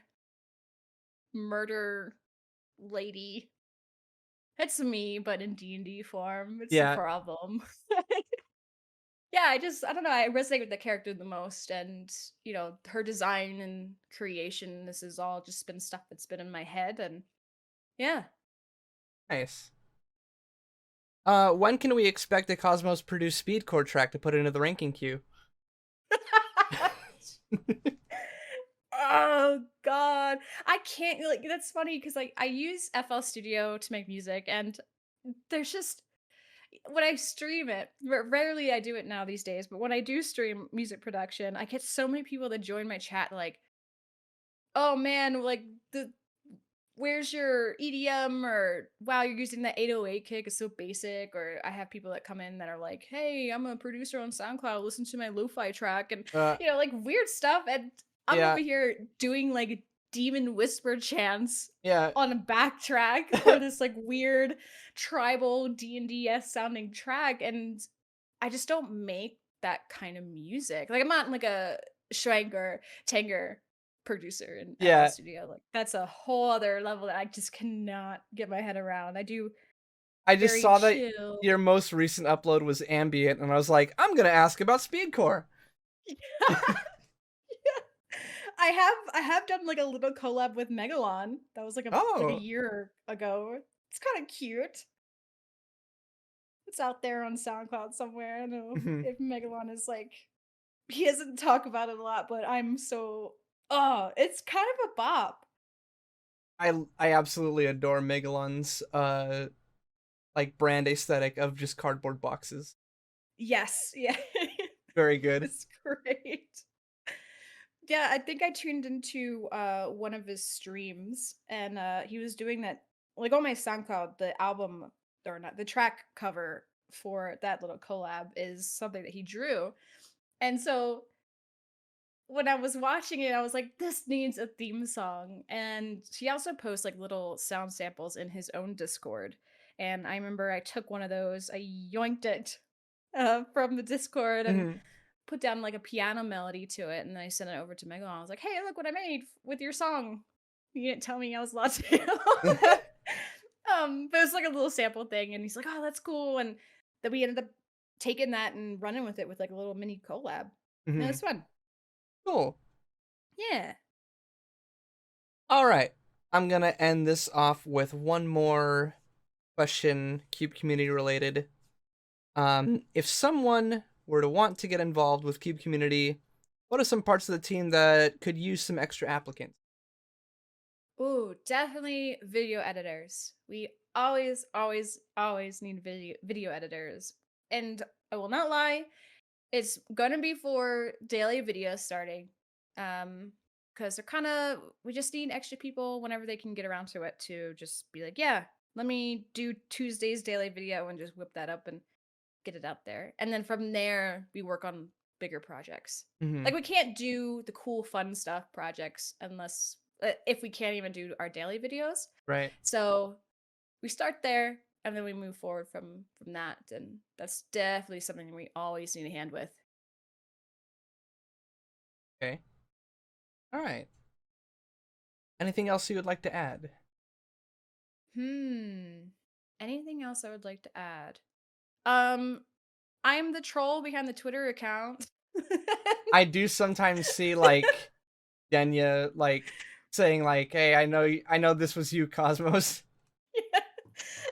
murder lady. It's me, but in D&D form. It's the Yeah, problem. Yeah, I don't know, I resonate with the character the most, and, her design and creation, this has all just been stuff that's been in my head, and yeah. nice. When can we expect a Cosmos produced speedcore track to put into the ranking queue? Oh god. I can't like that's funny because like I use FL Studio to make music, and there's just when I stream it, rarely I do it now these days, but when I do stream music production, I get so many people that join my chat like, "Oh man, like the where's your EDM?" or "Wow, you're using that 808 kick, it's so basic." Or I have people that come in that are like, "Hey, I'm a producer on SoundCloud, listen to my lo-fi track," and uh, like weird stuff, and I'm over yeah, here doing like demon whisper chants yeah. on a backtrack for this like weird tribal D&D-esque sounding track, and I just don't make that kind of music. Like I'm not like a Schwank or Tanger producer in FL Yeah, Studio. Like that's a whole other level that I just cannot get my head around. I do I just very saw that chill. your most recent upload was ambient, and I was like, I'm gonna ask about speedcore. I have done like a little collab with Megalon. That was like a Oh, year ago. It's kind of cute. It's out there on SoundCloud somewhere. I don't know mhm. if Megalon is like he doesn't talk about it a lot, but I'm so oh, it's kind of a bop. I absolutely adore Megalon's like brand aesthetic of just cardboard boxes. Yes, yeah. Very good. It's great. Yeah, I think I tuned into one of his streams, and he was doing that like on my SoundCloud, the album or not the track cover for that little collab is something that he drew. And so when I was watching it, I was like, this needs a theme song. And he also posts like little sound samples in his own Discord. And I remember I took one of those, I yoinked it from the Discord and Mhm. put down like a piano melody to it. And then I sent it over to Megalon. I was like, hey, look what I made with your song. You didn't tell me I was allowed to. But it was like a little sample thing, and he's like, "Oh, that's cool." And then we ended up taking that and running with it with like a little mini collab. No, Hmm. it's fun. Cool. Yeah. All right. I'm gonna end this off with one more question, Cube community related. If someone were to want to get involved with Cube community, what are some parts of the team that could use some extra applicants? Ooh, definitely video editors. We always, always, always need video editors. And I will not lie, it's gonna be for daily videos starting. Because they're kind of we just need extra people whenever they can get around to it to just be like, yeah, let me do Tuesday's daily video and just whip that up and get it out there. And then from there, we work on bigger projects. Hmm. Like we can't do the cool fun stuff projects unless if we can't even do our daily videos. Right. So we start there and then we move forward from that, and that's definitely something we always need a hand with. Okay. All right. Anything else you would like to add? Anything else I would like to add? Um, I'm the troll behind the Twitter account. I do sometimes see like Denya like saying like, "Hey, I know this was you, Cosmos." Yeah.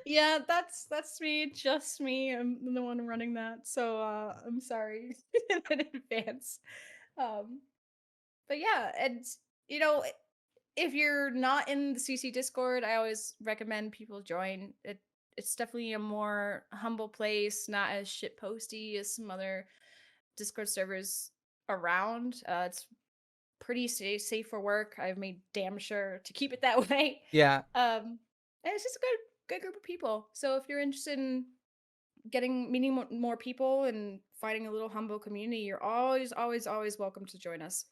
Yeah, that's me, just me. I'm the one running that. So I'm sorry in advance. Um but yeah, and you know, if you're not in the CC Discord, I always recommend people join. It's definitely a more humble place, not as shit posty as some other Discord servers around. It's pretty safe for work. I've made damn sure to keep it that way. Yeah, And it's just a good group of people. So if you're interested in getting meeting more people and finding a little humble community, you're always always welcome to join us.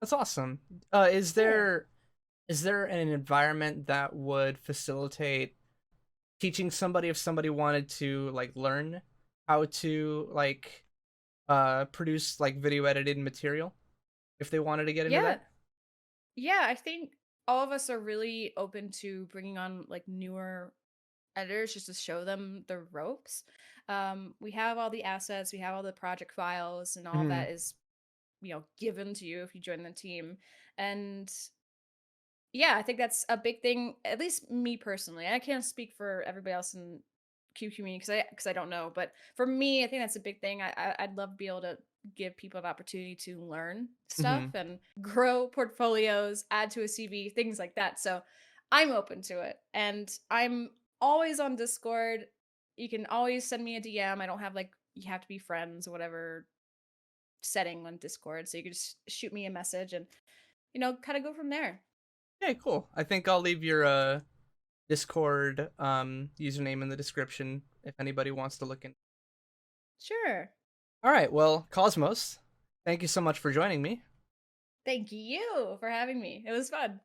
that's awesome. Yeah. Is there an environment that would facilitate teaching somebody if somebody wanted to like learn how to like produce like video edited material if they wanted to get into Yeah. that? Yeah, I think all of us are really open to bringing on like newer editors just to show them the ropes. We have all the assets, we have all the project files, and all Hmm. that is, given to you if you join the team. And yeah, I think that's a big thing. At least me personally, I can't speak for everybody else in Q community because I don't know. But for me, I think that's a big thing. I'd love to be able to give people an opportunity to learn stuff Hmm. and grow portfolios, add to a CV, things like that. So I'm open to it, and I'm always on Discord. You can always send me a DM. I don't have like you have to be friends or whatever setting on Discord, so you can just shoot me a message and kind of go from there. Okay, cool. I think I'll leave your Discord username in the description if anybody wants to look in. Sure. All right, well, Cosmos, thank you so much for joining me. Thank you for having me. It was fun.